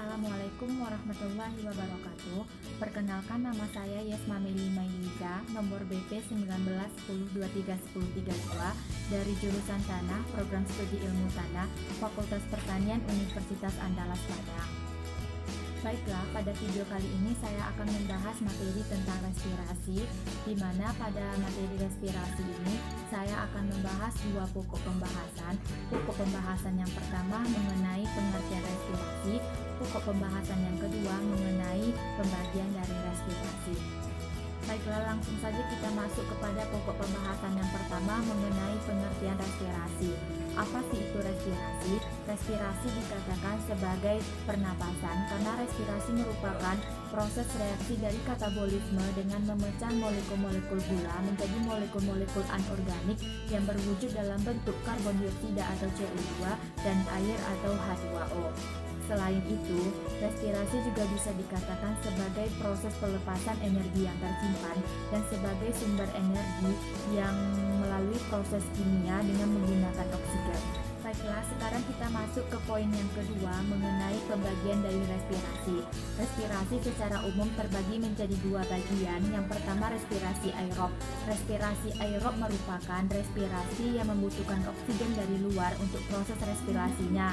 Assalamualaikum warahmatullahi wabarakatuh. Perkenalkan, nama saya Yesma Meli Mailiza, nomor BP 1910231032 dari jurusan Tanah, Program Studi Ilmu Tanah, Fakultas Pertanian Universitas Andalas Padang. Baiklah, pada video kali ini saya akan membahas materi tentang respirasi, di mana pada materi respirasi ini saya akan membahas dua pokok pembahasan. Pokok pembahasan yang pertama mengenai pengertian respirasi, pokok pembahasan yang kedua mengenai pembagian dari respirasi. Baiklah, langsung saja kita masuk kepada pokok pembahasan yang pertama mengenai pengertian respirasi. Apa sih itu respirasi? Respirasi dikatakan sebagai pernapasan karena respirasi merupakan proses reaksi dari katabolisme dengan memecah molekul-molekul gula menjadi molekul-molekul anorganik yang berwujud dalam bentuk karbon dioksida atau CO2 dan air atau H2O. Selain itu, respirasi juga bisa dikatakan sebagai proses pelepasan energi yang tersimpan dan sebagai sumber energi yang melalui proses kimia dengan menggunakan oksigen. Baiklah, sekarang kita masuk ke poin yang kedua mengenai pembagian dari respirasi. Respirasi secara umum terbagi menjadi dua bagian. Yang pertama, respirasi aerob. Respirasi aerob merupakan respirasi yang membutuhkan oksigen dari luar untuk proses respirasinya.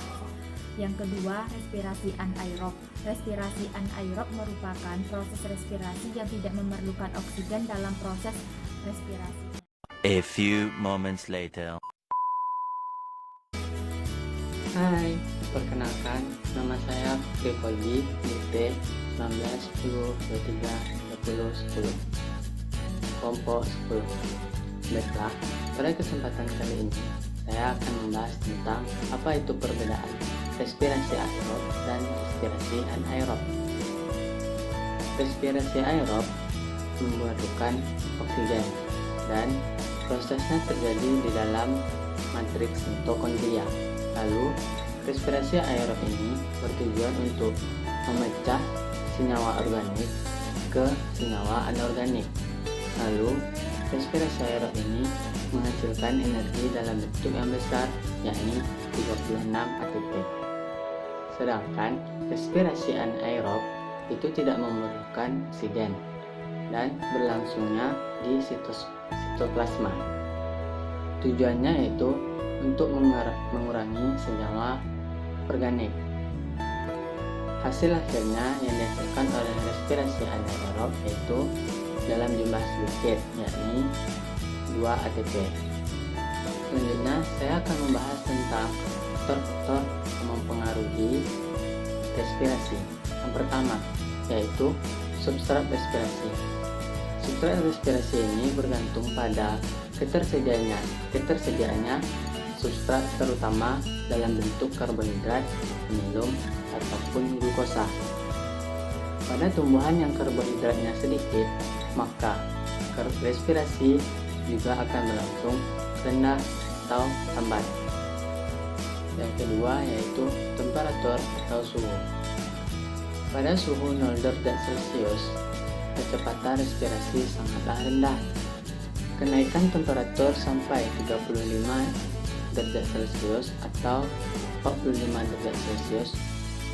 Yang kedua, respirasi anaerob. Respirasi anaerob merupakan proses respirasi yang tidak memerlukan oksigen dalam proses respirasi. A few moments later. Hai, perkenalkan, nama saya Fikri BP 1910231010 kelompok 10. Baiklah, pada kesempatan kali ini saya akan membahas tentang apa itu perbedaan respirasi aerob dan respirasi anaerob. Respirasi aerob membutuhkan oksigen dan prosesnya terjadi di dalam matriks mitokondria. Lalu, respirasi aerob ini bertujuan untuk memecah senyawa organik ke senyawa anorganik. Lalu, respirasi aerob ini menghasilkan energi dalam bentuk yang besar, yakni 36 ATP. Sedangkan respirasi anaerob itu tidak memerlukan oksigen dan berlangsungnya di sitoplasma. Tujuannya yaitu untuk mengurangi senyawa organik. Hasil akhirnya yang dihasilkan oleh respirasi anaerob yaitu dalam jumlah sedikit, yakni 2 ATP. Selanjutnya, saya akan membahas tentang faktor-faktor yang mempengaruhi respirasi. Yang pertama, yaitu substrat respirasi. Substrat respirasi ini bergantung pada ketersediaannya substrat, terutama dalam bentuk karbohidrat, amilum, ataupun glukosa. Pada tumbuhan yang karbohidratnya sedikit, maka respirasi juga akan berlangsung rendah atau lambat. Yang kedua yaitu temperatur atau suhu. Pada suhu 0 derajat Celcius, kecepatan respirasi sangatlah rendah. Kenaikan temperatur sampai 35 derajat Celcius atau 45 derajat Celcius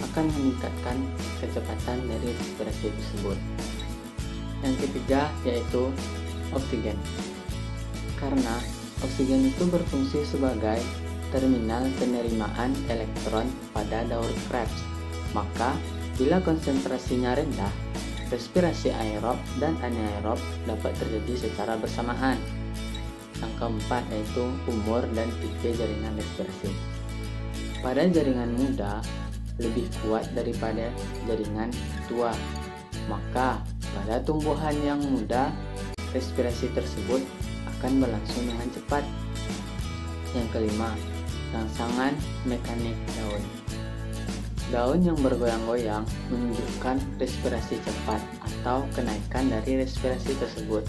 akan meningkatkan kecepatan dari respirasi tersebut. Yang ketiga yaitu oksigen. Karena oksigen itu berfungsi sebagai terminal penerimaan elektron pada daur Krebs, maka bila konsentrasinya rendah, respirasi aerob dan anaerob dapat terjadi secara bersamaan. Yang keempat yaitu umur dan tipe jaringan respirasi. Pada jaringan muda lebih kuat daripada jaringan tua, maka pada tumbuhan yang muda respirasi tersebut akan berlangsung dengan cepat. Yang kelima, rangsangan mekanik daun. Daun yang bergoyang-goyang menunjukkan respirasi cepat atau kenaikan dari respirasi tersebut.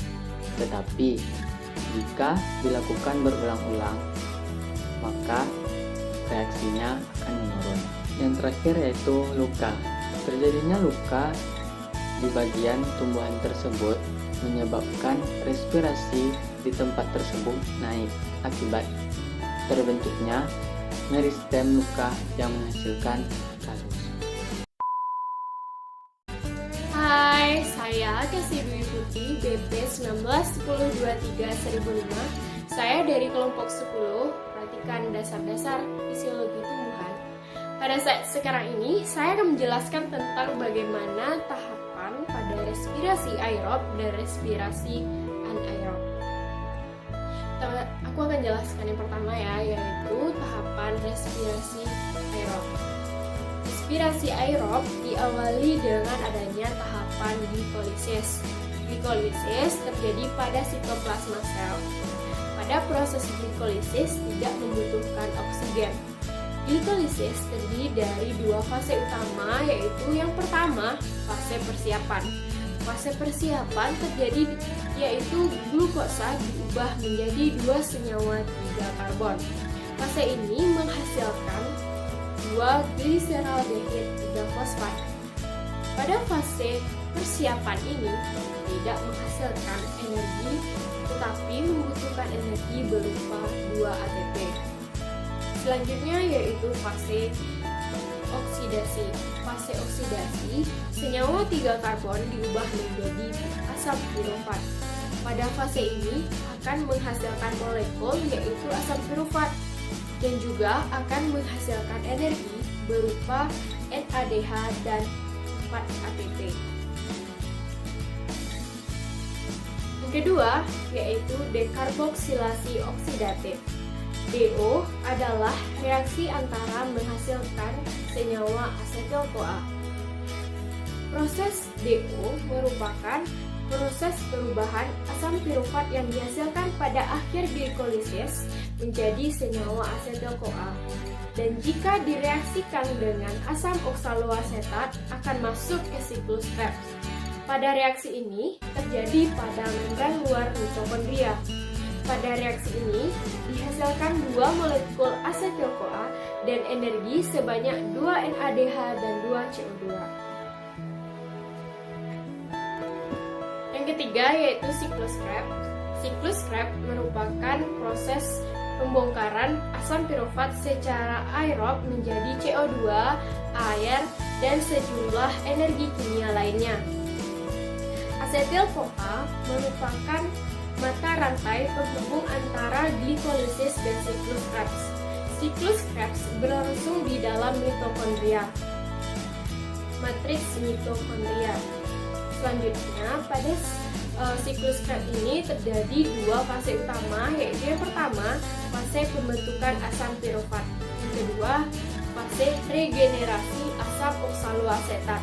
Tetapi, jika dilakukan berulang-ulang, maka reaksinya akan menurun. Yang terakhir yaitu luka. Terjadinya luka di bagian tumbuhan tersebut menyebabkan respirasi di tempat tersebut naik akibat terbentuknya meristem luka yang menghasilkan kalus. Hai, saya Kasih Dwi Putri, BP 191023-1005. Saya dari kelompok 10, perhatikan dasar-dasar fisiologi tumbuhan. Pada saat sekarang ini, saya akan menjelaskan tentang bagaimana tahapan pada respirasi aerob dan respirasi anaerob. Aku akan jelaskan yang pertama ya, yaitu tahapan respirasi aerob. Respirasi aerob diawali dengan adanya tahapan glikolisis. Glikolisis terjadi pada sitoplasma sel. Pada proses glikolisis tidak membutuhkan oksigen. Glikolisis terdiri dari dua fase utama, yaitu yang pertama, fase persiapan. Fase persiapan terjadi yaitu glukosa diubah menjadi dua senyawa 3 karbon. Fase ini menghasilkan 2 gliseraldehid 3 fosfat. Pada fase persiapan ini tidak menghasilkan energi, tetapi membutuhkan energi berupa 2 ATP. Selanjutnya yaitu fase oksidasi. Fase oksidasi, senyawa 3 karbon diubah menjadi asam pirofat. Pada fase ini akan menghasilkan molekul yaitu asam pirofat dan juga akan menghasilkan energi berupa NADH dan 4 ATP. Yang kedua yaitu dekarboksilasi oksidatif. DO adalah reaksi antara menghasilkan senyawa asetil-CoA. Proses DO merupakan proses perubahan asam pirofat yang dihasilkan pada akhir glikolisis menjadi senyawa asetil-CoA. Dan jika direaksikan dengan asam oksaloasetat akan masuk ke siklus Krebs. Pada reaksi ini terjadi pada membran luar mitokondria. Pada reaksi ini dihasilkan 2 molekul asetil-CoA dan energi sebanyak 2 NADH dan 2 CO2. Yang ketiga yaitu siklus Krebs. Siklus Krebs merupakan proses pembongkaran asam pirofat secara aerob menjadi CO2, air, dan sejumlah energi kimia lainnya. Asetil-CoA merupakan mata rantai penghubung antara glikolisis dan siklus Krebs. Siklus Krebs berlangsung di dalam mitokondria, matriks mitokondria. Selanjutnya, pada siklus Krebs ini terjadi 2 fase utama, yaitu yang pertama, fase pembentukan asam pirofat. Yang kedua, fase regenerasi asam oksaloasetat.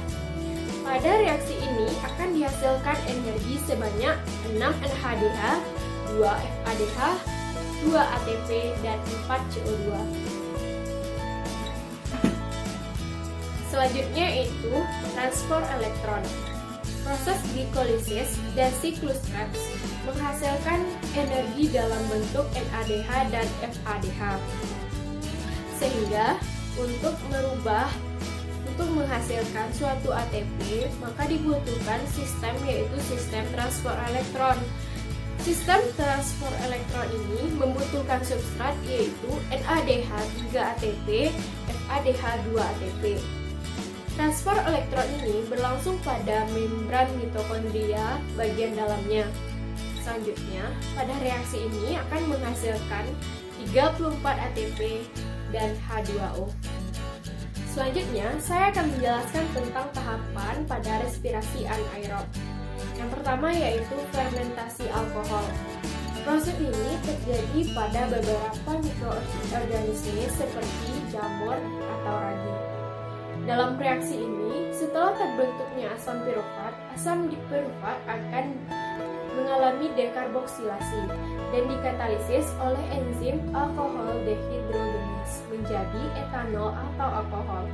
Pada reaksi ini akan dihasilkan energi sebanyak 6 NADH, 2 FADH, 2 ATP, dan 4 CO2. Selanjutnya itu transport elektron. Proses glikolisis dan siklus Krebs menghasilkan energi dalam bentuk NADH dan FADH. Sehingga untuk menghasilkan suatu ATP, maka dibutuhkan sistem yaitu sistem transport elektron. Sistem transport elektron ini membutuhkan substrat yaitu NADH 3 ATP, FADH 2 ATP. Transport elektron ini berlangsung pada membran mitokondria bagian dalamnya. Selanjutnya, pada reaksi ini akan menghasilkan 34 ATP dan H2O. Selanjutnya, saya akan menjelaskan tentang tahapan pada respirasi anaerob. Yang pertama yaitu fermentasi alkohol. Proses ini terjadi pada beberapa mikroorganisme seperti jamur atau ragi. Dalam reaksi ini, setelah terbentuknya asam pirofat akan mengalami dekarboksilasi dan dikatalisis oleh enzim alkohol dehidrogenase menjadi etanol atau alkohol,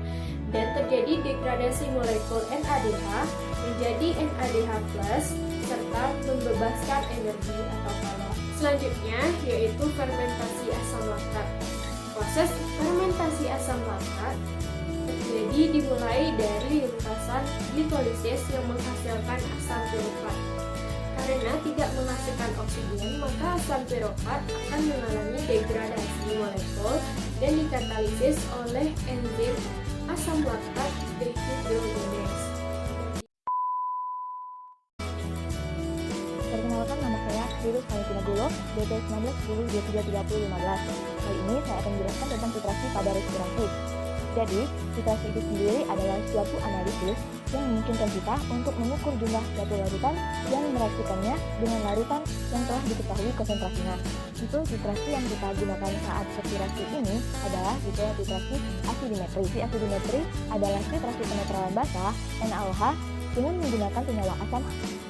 dan terjadi degradasi molekul NADH menjadi NADH+, serta membebaskan energi atau kalor. Selanjutnya yaitu fermentasi asam laktat. Proses fermentasi asam laktat terjadi dimulai dari lintasan glikolisis yang menghasilkan asam pirofat. Karena tidak menghasilkan oksigen, maka asam pirofat akan mengalami degradasi molekul dan dikatalisis oleh enzim asam laktat dehidrogenase. Valentino BP 1910 2330 15. Kali ini saya akan menjelaskan tentang titrasi pada respirasi. Jadi, titrasi itu sendiri adalah suatu analisis yang memungkinkan kita untuk mengukur jumlah suatu larutan yang mereaksikannya dengan larutan yang telah diketahui konsentrasinya. Tipe titrasi yang kita gunakan saat respirasi ini adalah tipe titrasi asidimetri. Asidimetri adalah titrasi penetralan basah NaOH dengan menggunakan senyawa asam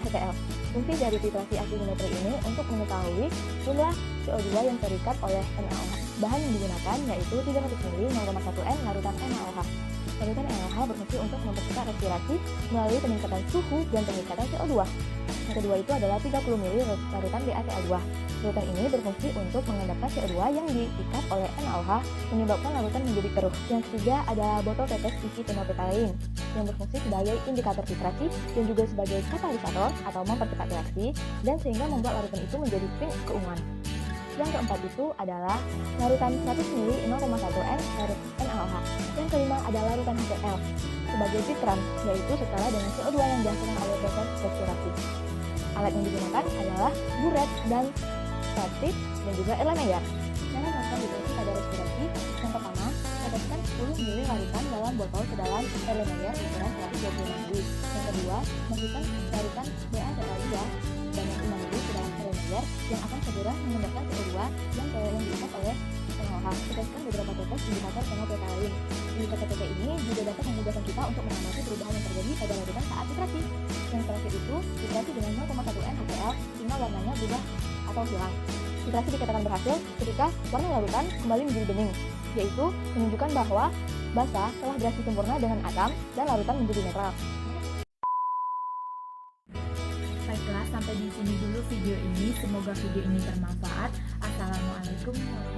HCl. Fungsi dari titrasi asidimetri ini untuk mengetahui jumlah CO2 yang terikat oleh NaOH. Bahan yang digunakan yaitu 300 ml 0,1 N larutan NaOH. Larutan NaOH berfungsi untuk mempercepat respirasi melalui peningkatan suhu dan peningkatan CO2. Yang kedua itu adalah 30 ml larutan BaCl2. Larutan ini berfungsi untuk mengendapkan CO2 yang diikat oleh NaOH menyebabkan larutan menjadi keruh. Yang ketiga adalah botol tetes isi fenolphthalein yang berfungsi sebagai indikator titrasi dan juga sebagai katalisator atau mempercepat reaksi dan sehingga membuat larutan itu menjadi pink keunguan. Yang keempat itu adalah larutan 100 ml 0,1 N NaOH. Yang kelima adalah larutan HCl sebagai titran, yaitu setara dengan CO2 yang dihasilkan oleh proses respirasi. Alat yang digunakan adalah buret dan statik dan juga Erlenmeyer. Cara melakukan titrasi pada respirasi, yang pertama, teteskan 10 ml larutan dalam botol sedalam Erlenmeyer ukuran 120 ml. Yang kedua, masukkan larutan BaCl2 banyak 5 ml ke dalam Erlenmeyer yang akan segera mengendapkan CO2 yang diikat oleh NaOH. Teteskan beberapa tetes indikator fenolphthalein. Indikator TT ini juga dapat memudahkan kita untuk mengamati perubahan yang terjadi pada larutan saat titrasi. Yang terakhir itu, titrasi dengan 0,1 N HCl sehingga warnanya berubah atau hilang. Titrasi dikatakan berhasil ketika warna larutan kembali menjadi bening, yaitu menunjukkan bahwa basah telah bereaksi sempurna dengan asam dan larutan menjadi netral. Baiklah, sampai di sini dulu video ini. Semoga video ini bermanfaat. Assalamualaikum warahmatullahi wabarakatuh.